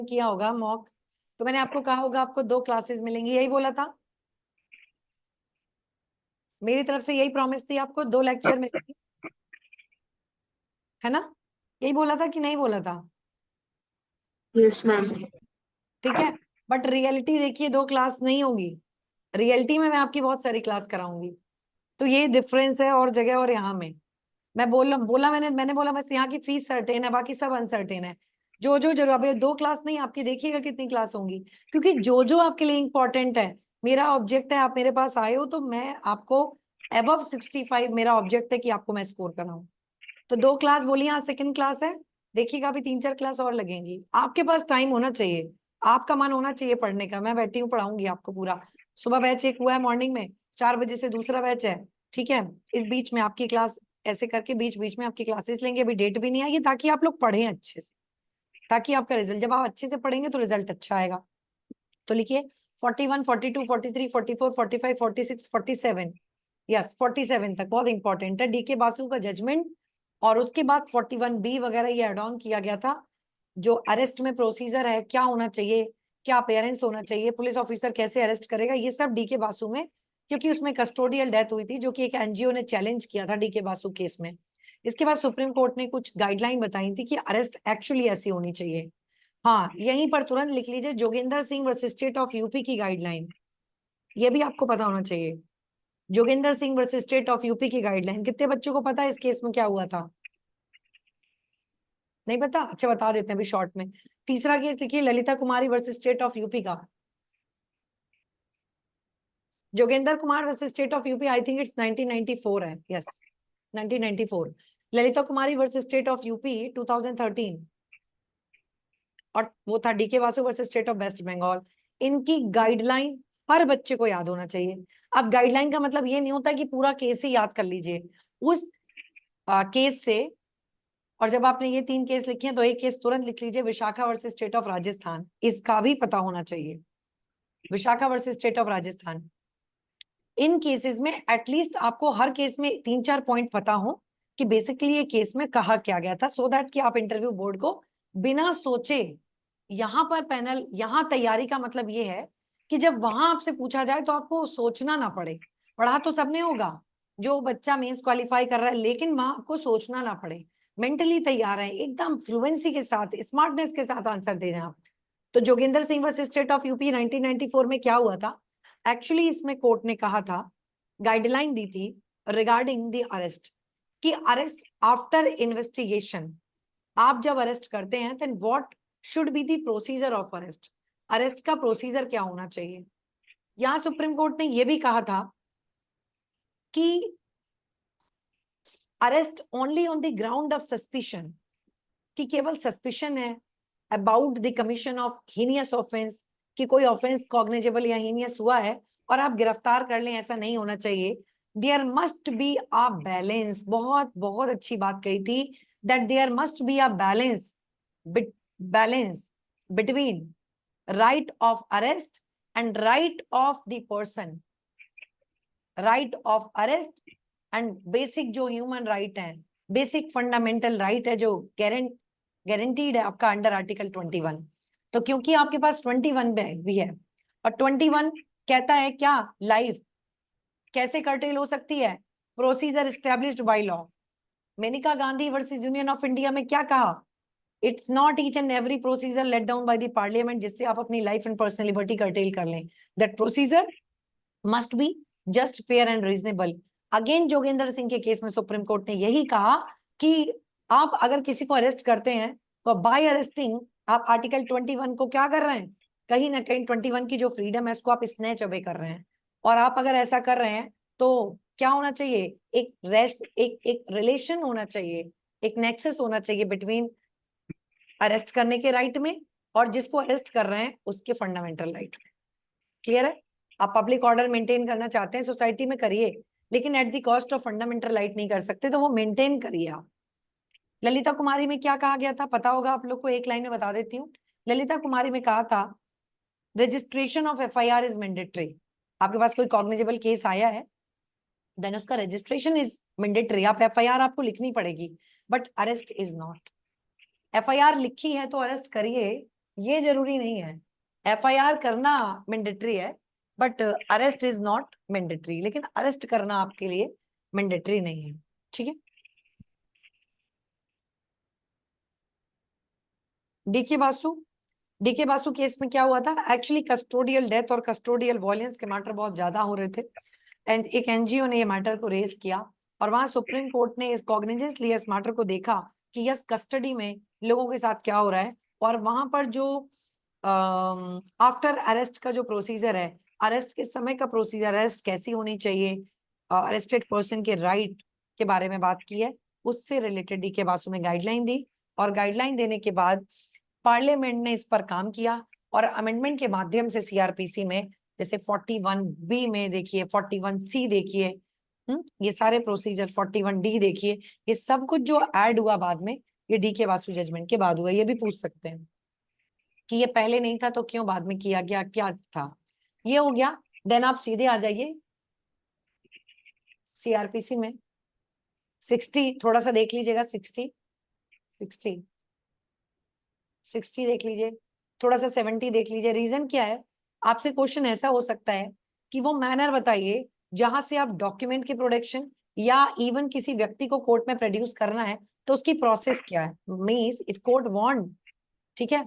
किया होगा मॉक, तो मैंने आपको कहा होगा आपको 2 क्लासेस मिलेंगी, यही बोला था मेरी तरफ से, यही प्रॉमिस थी आपको, 2 लेक्चर मिलेंगे, है ना? यही बोला था कि नहीं बोला था? Yes ma'am. ठीक है, बट रियलिटी देखिए 2 क्लास नहीं होगी, रियलिटी में मैं आपकी बहुत सारी क्लास कराऊंगी। तो ये डिफरेंस है और जगह और यहाँ में। मैं बोला मैंने बोला बस यहाँ की फीस सर्टेन है, बाकी सब अनसर्टेन है। जो जो जरूर, अब 2 क्लास नहीं आपकी, देखिएगा कितनी क्लास होंगी, क्योंकि जो जो आपके लिए इंपॉर्टेंट है, मेरा ऑब्जेक्ट है आप मेरे पास आए हो तो मैं आपको अबव 65 मेरा ऑब्जेक्ट है कि आपको मैं स्कोर कराऊं। तो 2 क्लास बोलिए, यहाँ सेकंड क्लास है, देखिएगा अभी 3-4 क्लास और लगेंगी। आपके पास टाइम होना चाहिए, आपका मन होना चाहिए पढ़ने का। मैं बैठी हूँ, पढ़ाऊंगी आपको पूरा। सुबह बैच एक हुआ है मॉर्निंग में, 4 बजे से दूसरा बैच है, ठीक है? इस बीच में आपकी क्लास, ऐसे करके बीच बीच में आपकी क्लासेस लेंगे। अभी डेट भी नहीं आई है, ताकि आप लोग पढ़ें अच्छे से, ताकि आपका रिजल्ट, जब आप अच्छे से पढ़ेंगे तो रिजल्ट अच्छा आएगा। तो लिखिए 41, 42, 43, 44, 45, 46, 47, यस 47 तक बहुत इंपॉर्टेंट है, डीके बासु का जजमेंट। और उसके बाद 41B वगैरह ये एड ऑन किया गया था, जो अरेस्ट में प्रोसीजर है, क्या होना चाहिए, क्या अपेयरेंस होना चाहिए, पुलिस ऑफिसर कैसे अरेस्ट करेगा, ये सब डीके बासु में, क्योंकि उसमें कस्टोडियल डेथ हुई थी, जो कि एक एनजीओ ने चैलेंज किया था डीके बासु केस में। इसके बाद सुप्रीम कोर्ट ने कुछ गाइडलाइन बताई थी कि अरेस्ट एक्चुअली ऐसी होनी चाहिए। हाँ, यहीं पर तुरंत लिख लीजिए, Jogendra Singh versus state of UP की गाइडलाइन, ये भी आपको पता होना चाहिए। Jogendra Singh versus state of UP की गाइडलाइन, कितने बच्चों को पता है इस केस में क्या हुआ था? नहीं पता? अच्छा, बता देते हैं अभी शॉर्ट में। तीसरा केस लिखिए, Lalita Kumari versus state of UP का। Jogendra Kumar versus state of UP, I think it's 1994 है, yes 1994। Lalita Kumari versus state of UP 2013, और वो था DK Vasu versus state of West Bengal. इनकी गाइडलाइन हर बच्चे को याद होना चाहिए। अब गाइडलाइन का मतलब ये नहीं होता कि पूरा केस ही याद कर लीजिए उस केस से। और जब आपने ये 3 केस लिखे हैं तो एक केस तुरंत लिख लीजिए, Vishakha versus state of Rajasthan, इसका भी पता होना चाहिए, Vishakha versus state of Rajasthan. In cases में एटलीस्ट आपको हर केस में 3-4 पॉइंट पता हो कि बेसिकली ये केस में कहा क्या गया था, सो दैट कि आप इंटरव्यू बोर्ड को बिना सोचे, यहाँ पर पैनल, यहाँ तैयारी का मतलब ये है कि जब वहां आपसे पूछा जाए तो आपको सोचना ना पड़े। पढ़ा तो सबने होगा, जो बच्चा मेंस क्वालिफाई कर रहा है, लेकिन वहां आपको सोचना ना पड़े, मेंटली तैयार है, एकदम फ्लुएंसी के साथ, स्मार्टनेस के साथ आंसर दे दें आप। तो Jogendra Singh versus state of UP 1994 में क्या हुआ था? एक्चुअली इसमें कोर्ट ने कहा था, गाइडलाइन दी थी रिगार्डिंग द अरेस्ट, कि अरेस्ट आफ्टर इन्वेस्टिगेशन, आप जब अरेस्ट करते हैं then what should be the procedure of arrest, arrest का प्रोसीजर क्या होना चाहिए। यहां सुप्रीम कोर्ट ने यह भी कहा था कि arrest only on the ground of suspicion, कि केवल सस्पिशन है about the commission of heinous offence, कि कोई ऑफेंस कॉग्निजेबल या हीनियस हुआ है और आप गिरफ्तार कर लें, ऐसा नहीं होना चाहिए। There must be a balance, बहुत बहुत अच्छी बात कही थी, that there must be a balance, balance between right of arrest and right of the person, right of arrest and basic जो human right है, basic fundamental right है, जो guaranteed है आपका अंडर आर्टिकल 21। तो क्योंकि आपके पास 21 भी है, और 21 कहता है क्या, लाइफ कैसे कर्टेल हो सकती है, procedure established by law. Maneka Gandhi versus union of India में क्या कहा, it's not each and every procedure laid down by the parliament, जिससे आप अपनी life and personal liberty curtail कर लें, that procedure must be just fair and reasonable. Again Jogendra Singh के case में सुप्रीम कोर्ट ने यही कहा कि आप अगर किसी को अरेस्ट करते हैं तो बाय अरेस्टिंग आप आर्टिकल 21 को क्या कर रहे हैं, कहीं ना कहीं 21 की जो फ्रीडम है उसको आप स्नैच अवे कर रहे हैं। और आप अगर ऐसा कर रहे हैं तो क्या होना चाहिए, एक रेस्ट, एक रिलेशन होना चाहिए, एक नेक्सस होना चाहिए बिटवीन अरेस्ट करने के राइट में और जिसको अरेस्ट कर रहे हैं उसके फंडामेंटल राइट में। क्लियर है? आप पब्लिक ऑर्डर मेंटेन करना चाहते हैं सोसाइटी में, करिए, लेकिन at the cost of fundamental right नहीं कर सकते, तो वो मेंटेन करिए आप। ललिता कुमारी में क्या कहा गया था, पता होगा आप लोग को, एक लाइन में बता देती हूँ। ललिता कुमारी में कहा था registration of FIR is mandatory. आपके पास कोई कॉग्निजेबल केस आया है, देन उसका रजिस्ट्रेशन इज मैंडेटरी, आप एफआईआर आपको लिखनी पड़ेगी, but arrest is not. FIR लिखी है तो अरेस्ट करिए, ये जरूरी नहीं है। एफआईआर करना मैंडेटरी है, but arrest is not mandatory. लेकिन अरेस्ट करना आपके लिए मैंडेटरी नहीं है, ठीक है। डीके बासु केस में क्या हुआ था? एक्चुअली कस्टोडियल डेथ और कस्टोडियल वॉयलेंस के मैटर बहुत ज्यादा हो रहे थे, एंड एक एनजीओ ने ये मैटर को रेज किया, और वहां सुप्रीम कोर्ट ने इस कॉग्निजेंस लिया, इस मैटर को देखा कि यस कस्टडी में लोगों के साथ क्या हो रहा है, और वहां पर जो आफ्टर अरेस्ट का जो प्रोसीजर है, अरेस्ट के समय का प्रोसीजर, अरेस्ट कैसी होनी चाहिए, अरेस्टेड पर्सन के राइट के बारे में बात की है, उससे रिलेटेड डीके बासु में गाइडलाइन दी, और गाइडलाइन देने के बाद पार्लियामेंट ने इस पर काम किया, और अमेंडमेंट के माध्यम से सीआरपीसी में जैसे 41B में देखिए, 41C देखिए, ये सारे प्रोसीजर, 41D देखिए, ये सब कुछ जो ऐड हुआ बाद में, ये डीके बासु जजमेंट के बाद हुआ। ये भी पूछ सकते हैं कि ये पहले नहीं था तो क्यों बाद में किया गया, क्या था। ये हो गया। देन आप सीधे आ जाइए सीआरपीसी में 60, थोड़ा सा देख लीजिएगा, 60 देख लीजिए, थोड़ा सा 70 देख लीजिए। रीजन क्या है? आपसे क्वेश्चन ऐसा हो सकता है कि वो मैनर बताइए जहां से आप डॉक्यूमेंट की प्रोडक्शन या इवन किसी व्यक्ति को कोर्ट में प्रोड्यूस करना है तो उसकी प्रोसेस क्या है। मींस इफ कोर्ट वांट, ठीक है,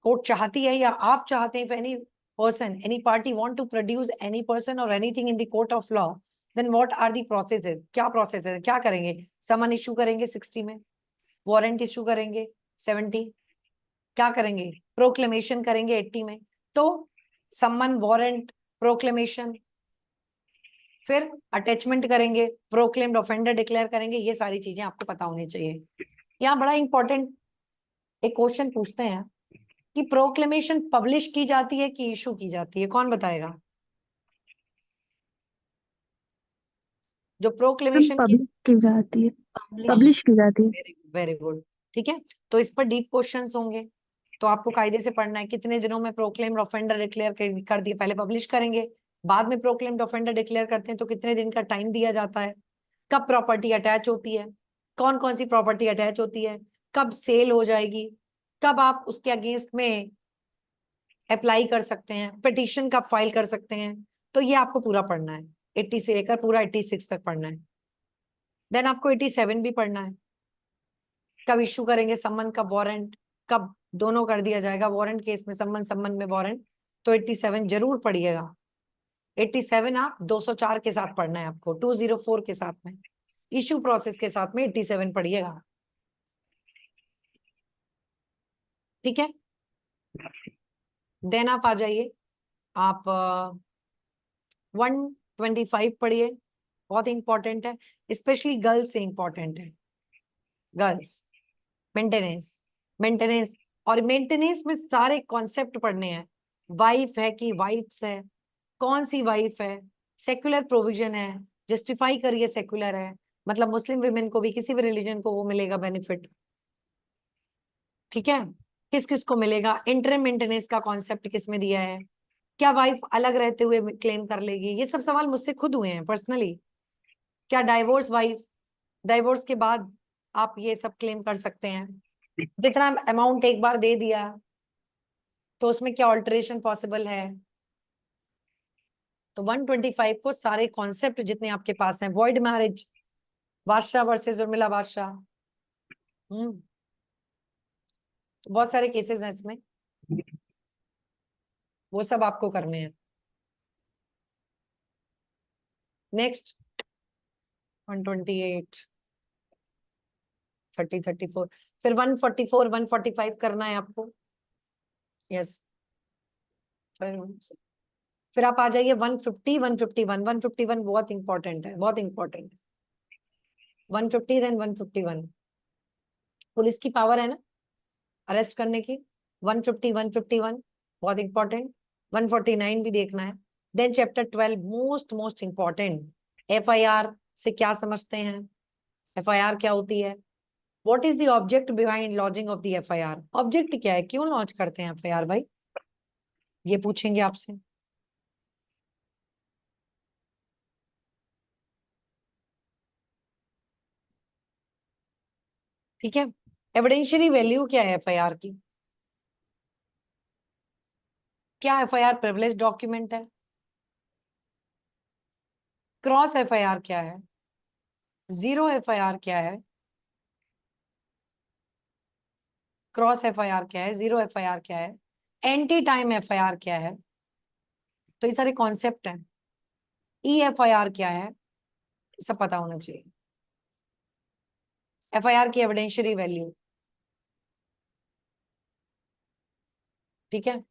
कोर्ट चाहती है या आप चाहते हैं, any person, any party want to produce any person और anything in the court of law, then what are the processes? क्या प्रोसेस है, क्या करेंगे? समन इशू करेंगे 60 में, वारंट इशू करेंगे 70, क्या करेंगे? प्रोक्लेमेशन करेंगे 80 में। तो सम्मन, वारंट, प्रोक्लेमेशन, फिर अटैचमेंट करेंगे, प्रोक्लेम्ड ऑफेंडर डिक्लेयर करेंगे, ये सारी चीजें आपको पता होनी चाहिए। यहाँ बड़ा इंपॉर्टेंट एक क्वेश्चन पूछते हैं कि प्रोक्लेमेशन पब्लिश की जाती है कि इशू की जाती है? कौन बताएगा? जो प्रोक्लेमेशन की पब्लिश की जाती है। पब्लिश, पब्लिश की जाती है। वेरी गुड, ठीक है। तो इस पर डीप क्वेश्चंस होंगे, तो आपको कायदे से पढ़ना है कितने दिनों में प्रोक्लेम्ड ऑफेंडर डिक्लेयर कर दिए, पहले पब्लिश करेंगे, बाद में प्रोक्लेम्ड ऑफेंडर डिक्लेयर करते हैं तो कितने दिन का टाइम दिया जाता है, कब प्रॉपर्टी अटैच होती है, कौन कौन सी प्रॉपर्टी अटैच होती है, कब सेल हो जाएगी, कब आप उसके अगेंस्ट में अप्लाई कर सकते हैं, पिटीशन कब फाइल कर सकते हैं। तो ये आपको पूरा पढ़ना है, 80 से लेकर पूरा 86 तक पढ़ना है। देन आपको 87 भी पढ़ना है, कब इशू करेंगे सम्मन, कब वारंट, कब दोनों कर दिया जाएगा, वारंट केस में सम्मन, सम्मन में वारंट। तो 87 जरूर पढ़िएगा। 87 आप 204 के साथ पढ़ना है आपको, 204 के साथ में, इशू प्रोसेस के साथ में 87 पढ़िएगा, ठीक है। देन आप आ जाइए, आप 125 पढ़िए, बहुत इंपॉर्टेंट है, स्पेशली गर्ल्स से इंपॉर्टेंट है। गर्ल्स, मेंटेनेंस, मेंटेनेंस, और मेंटेनेंस में सारे कॉन्सेप्ट पढ़ने हैं। वाइफ है कि वाइफ्स है, कौन सी वाइफ है, सेक्युलर प्रोविजन है, जस्टिफाई करिए सेक्युलर है, मतलब मुस्लिम विमेन को भी, किसी भी रिलीजन को वो मिलेगा बेनिफिट, ठीक है। किस किस को मिलेगा, इंटरम मेंटेनेंस का कॉन्सेप्ट किस में दिया है, क्या वाइफ अलग रहते हुए क्लेम कर लेगी, ये सब सवाल मुझसे खुद हुए हैं पर्सनली। क्या डाइवोर्स वाइफ, डाइवोर्स के बाद आप ये सब क्लेम कर सकते हैं, जितना अमाउंट एक बार दे दिया तो उसमें क्या ऑल्टरेशन पॉसिबल है। तो 125 को सारे कॉन्सेप्ट जितने आपके पास हैं, वॉइड मैरिज, बादशाह वर्सेस उर्मिला बादशाह, तो बहुत सारे केसेस हैं इसमें, वो सब आपको करने हैं। नेक्स्ट 128, 30, 34, फिर 144, 145 करना है आपको, यस। फिर आप आ जाइए 150, 151, 151 बहुत इंपॉर्टेंट है, बहुत इंपॉर्टेंट है। 150 देन 151, पुलिस की पावर है ना अरेस्ट करने की। 150, 151 बहुत इंपॉर्टेंट। 149 भी देखना है। Then chapter 12 most most important, FIR से क्या समझते हैं, एफआईआर क्या होती है, what is the object behind launching of the FIR, object क्या है, क्यों लॉन्च करते हैं एफआईआर भाई, ये पूछेंगे आपसे। ठीक है, एविडेंशियरी वैल्यू क्या है एफआईआर की, क्या एफआईआर प्रिविलेज डॉक्यूमेंट है? क्रॉस एफआईआर क्या है? जीरो एफआईआर क्या है? क्रॉस एफआईआर क्या है? जीरो एफआईआर क्या है? एंटी टाइम एफआईआर क्या है? तो ये सारे कॉन्सेप्ट हैं। ई एफआईआर क्या है? सब पता होना चाहिए। एफआईआर की एविडेंशियरी वैल्यू, ठीक है।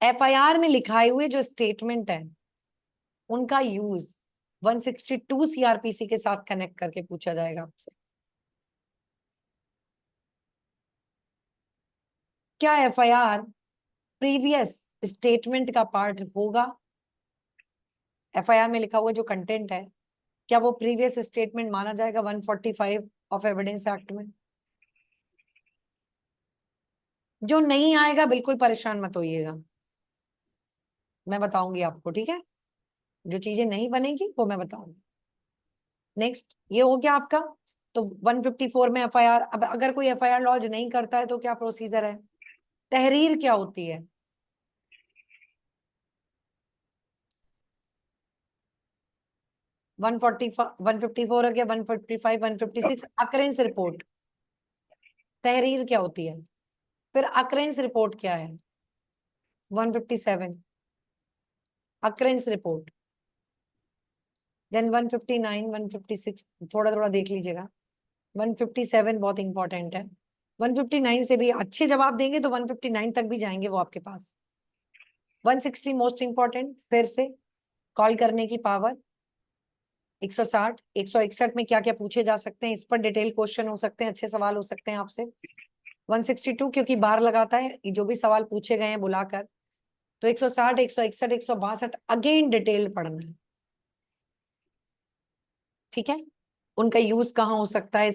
एफआईआर में लिखाए हुए जो स्टेटमेंट है उनका यूज 162 सीआरपीसी के साथ कनेक्ट करके पूछा जाएगा आपसे। क्या एफआईआर प्रीवियस स्टेटमेंट का पार्ट होगा? एफआईआर में लिखा हुआ जो कंटेंट है क्या वो प्रीवियस स्टेटमेंट माना जाएगा 145 ऑफ एविडेंस एक्ट में? जो नहीं आएगा बिल्कुल परेशान मत होइएगा, मैं बताऊंगी आपको, ठीक है। जो चीजें नहीं बनेगी वो मैं बताऊंगी। नेक्स्ट ये हो गया आपका। तो 154 में एफआईआर, अब अगर कोई एफआईआर लॉन्च नहीं करता है तो क्या प्रोसीजर है? तहरीर क्या होती है? वन 154 हो गया, 155, 156 अकरेंस रिपोर्ट। तहरीर क्या होती है? फिर अकरेंस रिपोर्ट क्या है? 157 अकरेंस रिपोर्ट। देन 159, 156 थोड़ा थोड़ा देख लीजिएगा। 157 बहुत इंपॉर्टेंट है। 159 से भी अच्छे जवाब देंगे तो 159 तक भी जाएंगे वो आपके पास। 160 मोस्ट इंपॉर्टेंट, फिर से कॉल करने की पावर। 160, 161 में क्या क्या पूछे जा सकते हैं, इस पर डिटेल क्वेश्चन हो सकते हैं, अच्छे सवाल हो सकते हैं आपसे। 162 क्योंकि बार लगाता है, जो भी सवाल पूछे गए हैं बुलाकर। तो 160, 161, 162 अगेन डिटेल्ड पढ़ना है, ठीक है। उनका यूज कहाँ हो सकता है,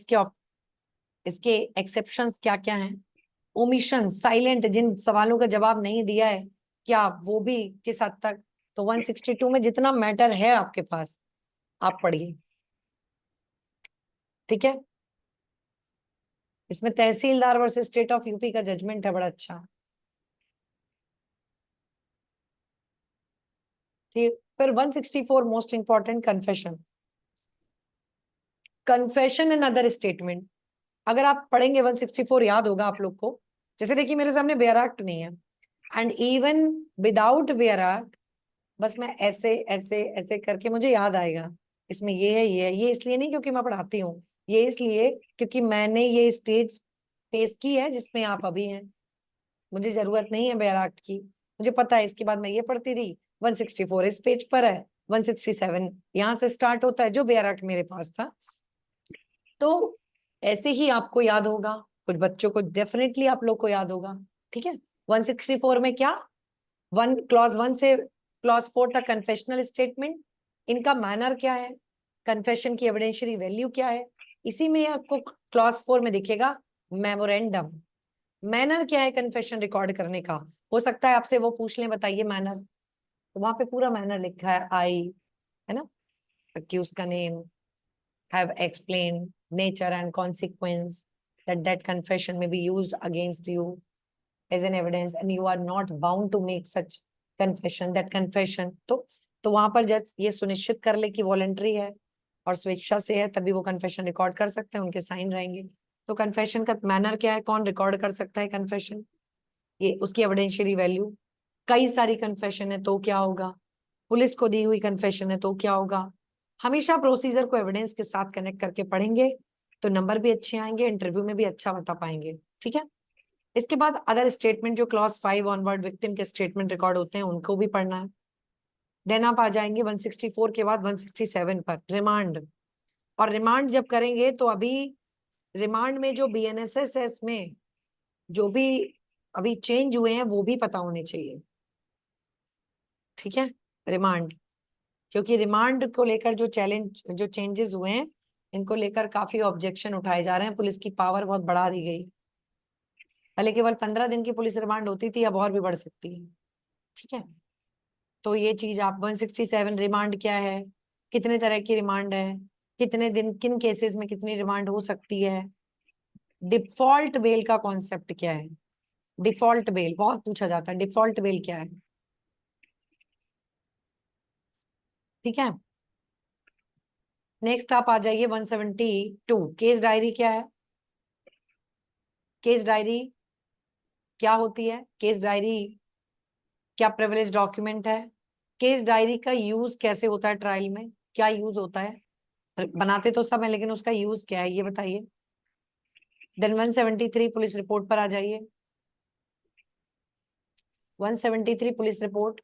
इसके एक्सेप्शंस क्या क्या हैं? ओमिशन, साइलेंट, जिन सवालों का जवाब नहीं दिया है क्या वो भी किस हद तक? तो 162 में जितना मैटर है आपके पास आप पढ़िए, ठीक है। इसमें तहसीलदार वर्सेस स्टेट ऑफ यूपी का जजमेंट है, बड़ा अच्छा। ठीक, फिर 164 most important, confession. Confession and other statement, अगर आप पढ़ेंगे 164 याद होगा आप लोग को। जैसे देखिए मेरे सामने बेयर एक्ट नहीं है, and even without bare act बस मैं ऐसे ऐसे ऐसे करके मुझे याद आएगा इसमें ये है, ये है। ये इसलिए नहीं क्योंकि मैं पढ़ाती हूँ, ये इसलिए क्योंकि मैंने ये स्टेज फेस की है जिसमें आप अभी हैं। मुझे जरूरत नहीं है बेयर एक्ट की, मुझे पता है। इसके बाद मैं ये पढ़ती थी, 164 इस पेज पर है, 167 यहाँ से स्टार्ट होता है जो बेयर एक्ट मेरे पास था। तो ऐसे ही आपको याद होगा, कुछ बच्चों को डेफिनेटली आप लोग को याद होगा, ठीक है। 164 में क्या, क्लॉज 1 से क्लॉज 4 तक कन्फेशनल स्टेटमेंट, इनका मैनर क्या है, कन्फेशन की एविडेंशियरी वैल्यू क्या है। इसी में आपको क्लॉज 4 में दिखेगा मेमोरेंडम। मैनर क्या है कन्फेशन रिकॉर्ड करने का? हो सकता है आपसे वो पूछ लें बताइए मैनर, तो वहां पे पूरा मैनर लिखा है, आई, है ना, अक्यूज का name, have explained nature and consequence that confession may be used against you as an evidence and you are not bound to make such confession, that confession। तो वहां पर जज ये सुनिश्चित कर ले कि वॉलंटरी है और स्वेच्छा से है, तभी वो कन्फेशन रिकॉर्ड कर सकते हैं, उनके साइन रहेंगे। तो कन्फेशन का मैनर क्या है, कौन रिकॉर्ड कर सकता है कन्फेशन, ये उसकी एविडेंशियरी वैल्यू। कई सारी कन्फेशन है तो क्या होगा, पुलिस को दी हुई कन्फेशन है तो क्या होगा। हमेशा प्रोसीजर को एविडेंस के साथ कनेक्ट करके पढ़ेंगे तो नंबर भी अच्छे आएंगे, इंटरव्यू में भी अच्छा बता पाएंगे, ठीक है। इसके बाद अदर स्टेटमेंट जो क्लॉज 5 ऑनवर्ड विक्टिम के स्टेटमेंट रिकॉर्ड होते हैं उनको भी पढ़ना है। देन आप आ जाएंगे 164 के बाद 167 पर, रिमांड। और रिमांड जब करेंगे तो अभी रिमांड में जो बीएनएसएस है इसमें जो भी अभी चेंज हुए हैं वो भी पता होने चाहिए, ठीक है। रिमांड, क्योंकि रिमांड को लेकर जो चेंजेस हुए हैं इनको लेकर काफी ऑब्जेक्शन उठाए जा रहे हैं, पुलिस की पावर बहुत बढ़ा दी गई। पहले केवल 15 दिन की पुलिस रिमांड होती थी, अब और भी बढ़ सकती है, ठीक है। तो ये चीज आप 167 रिमांड क्या है, कितने तरह की रिमांड है, कितने दिन किन केसेस में कितनी रिमांड हो सकती है। डिफॉल्ट बेल का कॉन्सेप्ट क्या है, डिफॉल्ट बेल बहुत पूछा जाता है, डिफॉल्ट बेल क्या है। ठीक है। नेक्स्ट आप आ जाइए 172। केस डायरी क्या है? केस डायरी क्या होती है? केस डायरी क्या प्रिविलेज डॉक्यूमेंट है? केस डायरी का यूज कैसे होता है ट्रायल में? क्या यूज होता है? बनाते तो सब है लेकिन उसका यूज क्या है ये बताइए। देन 173 पुलिस रिपोर्ट पर आ जाइए। 173 पुलिस रिपोर्ट।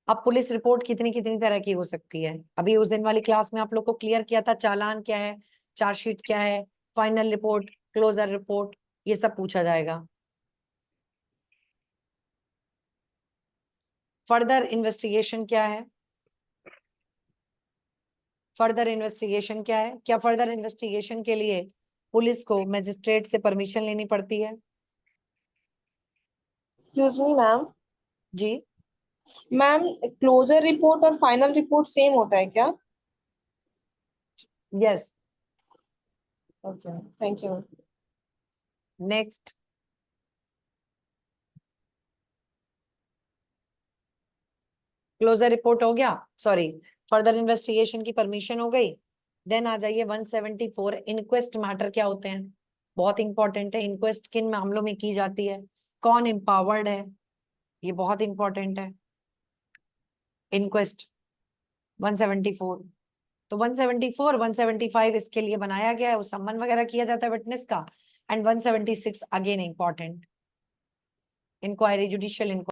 अब पुलिस रिपोर्ट कितनी कितनी तरह की हो सकती है? अभी उस दिन वाली क्लास में आप लोग को क्लियर किया था, चालान क्या है, चार्जशीट क्या है, फाइनल रिपोर्ट, क्लोजर रिपोर्ट, ये सब पूछा जाएगा। फर्दर इन्वेस्टिगेशन क्या है? फर्दर इन्वेस्टिगेशन क्या है? क्या फर्दर इन्वेस्टिगेशन के लिए पुलिस को मजिस्ट्रेट से परमिशन लेनी पड़ती है? Excuse me ma'am. जी मैम, क्लोजर रिपोर्ट और फाइनल रिपोर्ट सेम होता है क्या? Yes. Okay, thank you. Next, closure report हो गया, सॉरी फर्दर इन्वेस्टिगेशन की परमिशन हो गई। देन आ जाइए 174। इंक्वेस्ट मैटर क्या होते हैं? बहुत इंपॉर्टेंट है। इंक्वेस्ट किन मामलों में की जाती है? कौन एम्पावर्ड है? ये बहुत इंपॉर्टेंट है। इंक्वेस्ट 174। तो 174 175 इसके लिए बनाया गया है, वो सम्मन वगैरह किया जाता है विटनेस का। And 176 again important, inquiry, judicial inquiry.